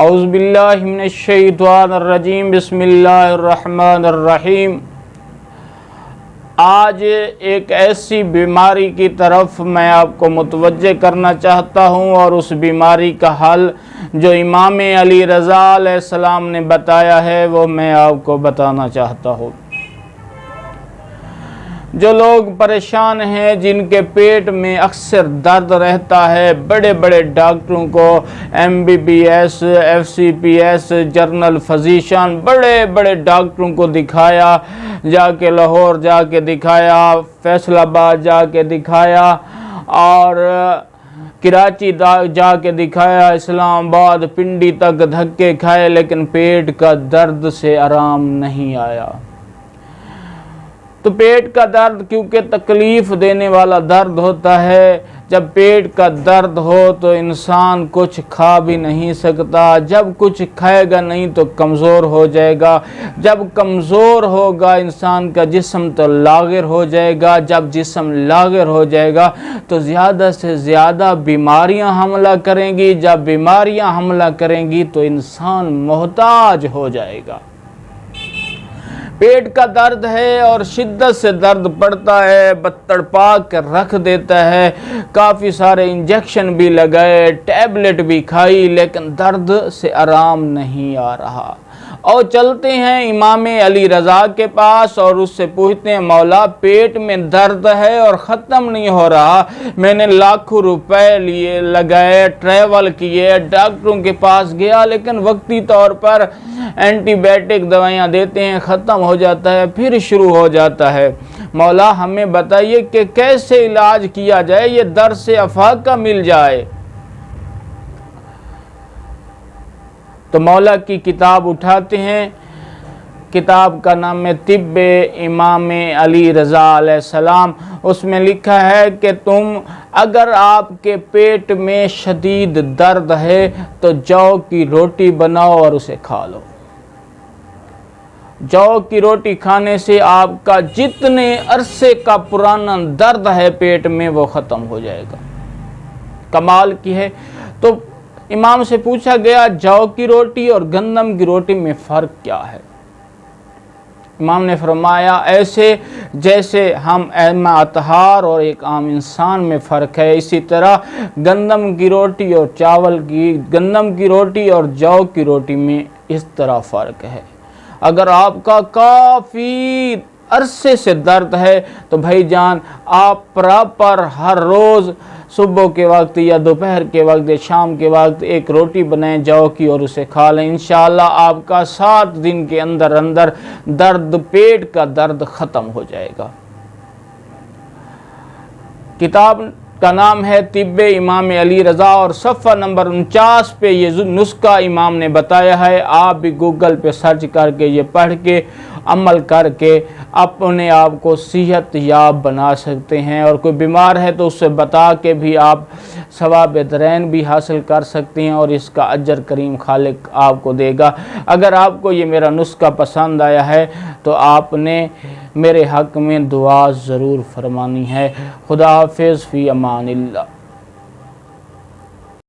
اعوذ باللہ من الشیطان الرجیم، بسم اللہ الرحمن الرحیم۔ آج ایک ایسی بیماری کی طرف میں آپ کو متوجہ کرنا چاہتا ہوں، اور اس بیماری کا حل جو امام علی رضا علیہ السلام نے بتایا ہے وہ میں آپ کو بتانا چاہتا ہوں۔ جو لوگ پریشان ہیں، جن کے پیٹ میں اکثر درد رہتا ہے، بڑے بڑے ڈاکٹروں کو MBBS FCPS جنرل فزیشن بڑے بڑے ڈاکٹروں کو دکھایا، جا کے لاہور جا کے دکھایا، فیصل آباد جا کے دکھایا، اور کراچی جا کے دکھایا، اسلام آباد پنڈی تک دھکے کھائے، لیکن پیٹ کا درد سے آرام نہیں آیا۔ تو پیٹ کا درد کیونکہ تکلیف دینے والا درد ہوتا ہے، جب پیٹ کا درد ہو تو انسان کچھ کھا بھی نہیں سکتا، جب کچھ کھائے گا نہیں تو کمزور ہو جائے گا، جب کمزور ہوگا انسان کا جسم تو لاغر ہو جائے گا، جب جسم لاغر ہو جائے گا تو زیادہ سے زیادہ بیماریاں حملہ کریں گی، جب بیماریاں حملہ کریں گی تو انسان محتاج ہو جائے گا۔ پیٹ کا درد ہے اور شدت سے درد پڑتا ہے، تڑپا کر رکھ دیتا ہے، کافی سارے انجیکشن بھی لگائے، ٹیبلٹ بھی کھائی، لیکن درد سے آرام نہیں آ رہا۔ اور چلتے ہیں امام علی رضا کے پاس اور اس سے پوچھتے ہیں، مولا پیٹ میں درد ہے اور ختم نہیں ہو رہا، میں نے لاکھوں روپے لیے لگائے، ٹریول کیے، ڈاکٹروں کے پاس گیا، لیکن وقتی طور پر اینٹی بائیوٹک دوائیاں دیتے ہیں، ختم ہو جاتا ہے، پھر شروع ہو جاتا ہے، مولا ہمیں بتائیے کہ کیسے علاج کیا جائے، یہ درد سے افاقہ مل جائے۔ تو مولا کی کتاب اٹھاتے ہیں، کتاب کا نام ہے طب امام علی رضا علیہ السلام۔ اس میں لکھا ہے کہ تم اگر آپ کے پیٹ میں شدید درد ہے تو جو کی روٹی بناؤ اور اسے کھا لو۔ جو کی روٹی کھانے سے آپ کا جتنے عرصے کا پرانا درد ہے پیٹ میں وہ ختم ہو جائے گا۔ کمال کی ہے۔ تو امام سے پوچھا گیا جو کی روٹی اور گندم کی روٹی میں فرق کیا ہے؟ امام نے فرمایا ایسے جیسے ہم اطہار اور ایک عام انسان میں فرق ہے، اسی طرح گندم کی روٹی اور گندم کی روٹی اور جو کی روٹی میں اس طرح فرق ہے۔ اگر آپ کا کافی عرصے سے درد ہے تو بھائی جان آپ پراپر ہر روز صبح کے وقت یا دوپہر کے وقت یا شام کے وقت ایک روٹی بنائیں جو کی اور اسے کھا لیں، انشاءاللہ آپ کا 7 دن کے اندر درد، پیٹ کا درد ختم ہو جائے گا۔ کتاب کا نام ہے طب امام علی رضا، اور صفحہ نمبر 49 پہ یہ نسخہ امام نے بتایا ہے۔ آپ بھی گوگل پہ سرچ کر کے یہ پڑھ کے عمل کر کے اپنے آپ کو صحت یاب بنا سکتے ہیں، اور کوئی بیمار ہے تو اس سے بتا کے بھی آپ ثواب درین بھی حاصل کر سکتے ہیں، اور اس کا اجر کریم خالق آپ کو دے گا۔ اگر آپ کو یہ میرا نسخہ پسند آیا ہے تو آپ نے میرے حق میں دعا ضرور فرمانی ہے۔ خدا حافظ، فی امان اللہ۔